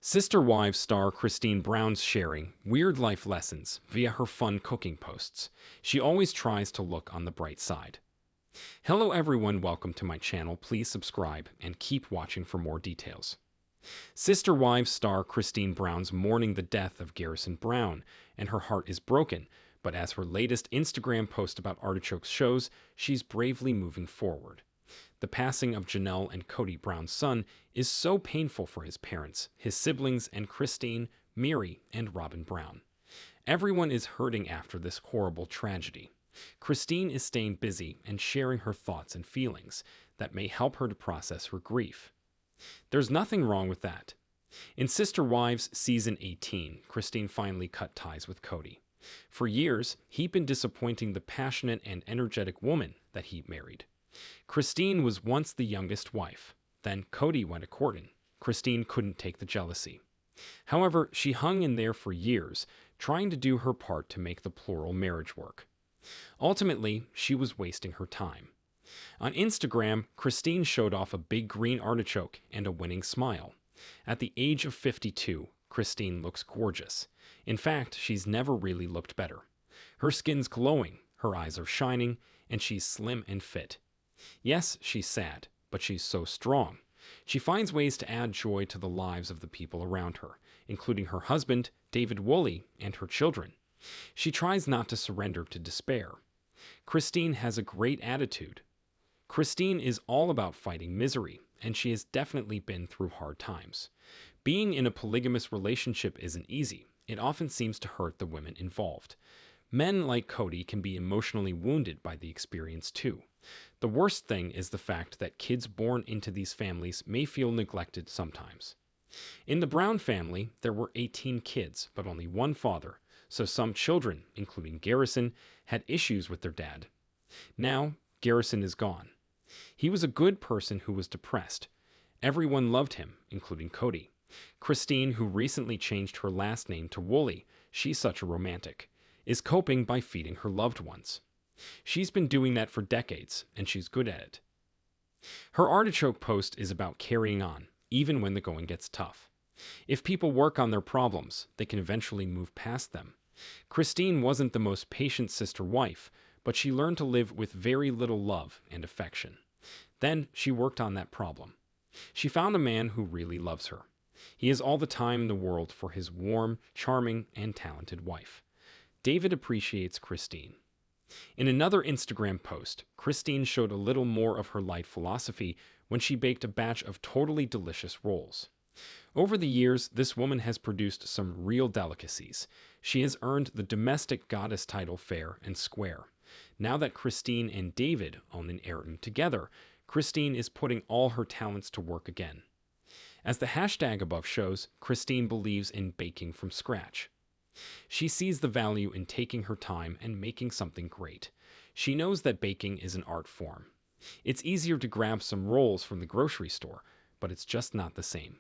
Sister Wives star Christine Brown's sharing weird life lessons via her fun cooking posts. She always tries to look on the bright side. Hello everyone, welcome to my channel. Please subscribe and keep watching for more details. Sister Wives star Christine Brown's mourning the death of Garrison Brown, and her heart is broken, but as her latest Instagram post about Artichoke shows, she's bravely moving forward. The passing of Janelle and Cody Brown's son is so painful for his parents, his siblings, and Christine, Miri, and Robin Brown. Everyone is hurting after this horrible tragedy. Christine is staying busy and sharing her thoughts and feelings that may help her to process her grief. There's nothing wrong with that. In Sister Wives Season 18, Christine finally cut ties with Cody. For years, he'd been disappointing the passionate and energetic woman that he married. Christine was once the youngest wife. Then Cody went a-courting. Christine couldn't take the jealousy. However, she hung in there for years, trying to do her part to make the plural marriage work. Ultimately, she was wasting her time. On Instagram, Christine showed off a big green artichoke and a winning smile. At the age of 52, Christine looks gorgeous. In fact, she's never really looked better. Her skin's glowing, her eyes are shining, and she's slim and fit. Yes, she's sad, but she's so strong. She finds ways to add joy to the lives of the people around her, including her husband, David Woolley, and her children. She tries not to surrender to despair. Christine has a great attitude. Christine is all about fighting misery, and she has definitely been through hard times. Being in a polygamous relationship isn't easy. It often seems to hurt the women involved. Men like Cody can be emotionally wounded by the experience too. The worst thing is the fact that kids born into these families may feel neglected sometimes. In the Brown family, there were 18 kids, but only one father, so some children, including Garrison, had issues with their dad. Now, Garrison is gone. He was a good person who was depressed. Everyone loved him, including Cody. Christine, who recently changed her last name to Woolley, she's such a romantic, is coping by feeding her loved ones. She's been doing that for decades, and she's good at it. Her artichoke post is about carrying on, even when the going gets tough. If people work on their problems, they can eventually move past them. Christine wasn't the most patient sister wife, but she learned to live with very little love and affection. Then she worked on that problem. She found a man who really loves her. He has all the time in the world for his warm, charming, and talented wife. David appreciates Christine. In another Instagram post, Christine showed a little more of her life philosophy when she baked a batch of totally delicious rolls. Over the years, this woman has produced some real delicacies. She has earned the domestic goddess title fair and square. Now that Christine and David own an heirloom together, Christine is putting all her talents to work again. As the hashtag above shows, Christine believes in baking from scratch. She sees the value in taking her time and making something great. She knows that baking is an art form. It's easier to grab some rolls from the grocery store, but it's just not the same.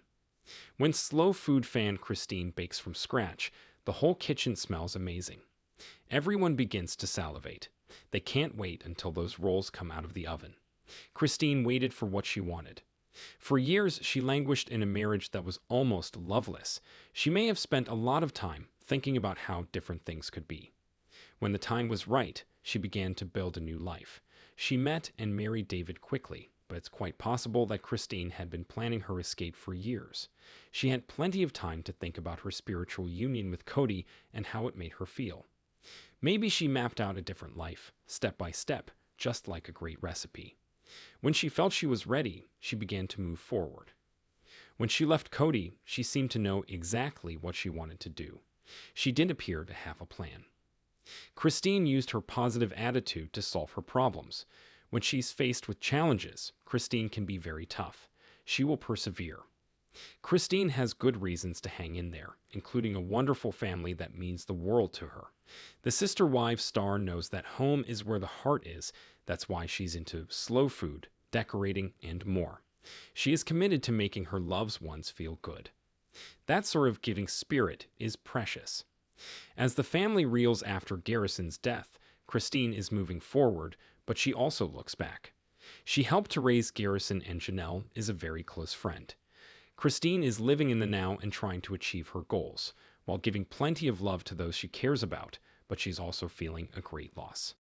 When slow food fan Christine bakes from scratch, the whole kitchen smells amazing. Everyone begins to salivate. They can't wait until those rolls come out of the oven. Christine waited for what she wanted. For years, she languished in a marriage that was almost loveless. She may have spent a lot of time thinking about how different things could be. When the time was right, she began to build a new life. She met and married David quickly, but it's quite possible that Christine had been planning her escape for years. She had plenty of time to think about her spiritual union with Cody and how it made her feel. Maybe she mapped out a different life, step by step, just like a great recipe. When she felt she was ready, she began to move forward. When she left Cody, she seemed to know exactly what she wanted to do. She did appear to have a plan. Christine used her positive attitude to solve her problems. When she's faced with challenges, Christine can be very tough. She will persevere. Christine has good reasons to hang in there, including a wonderful family that means the world to her. The Sister Wives star knows that home is where the heart is. That's why she's into slow food, decorating, and more. She is committed to making her loved ones feel good. That sort of giving spirit is precious. As the family reels after Garrison's death, Christine is moving forward, but she also looks back. She helped to raise Garrison, and Janelle is a very close friend. Christine is living in the now and trying to achieve her goals, while giving plenty of love to those she cares about, but she's also feeling a great loss.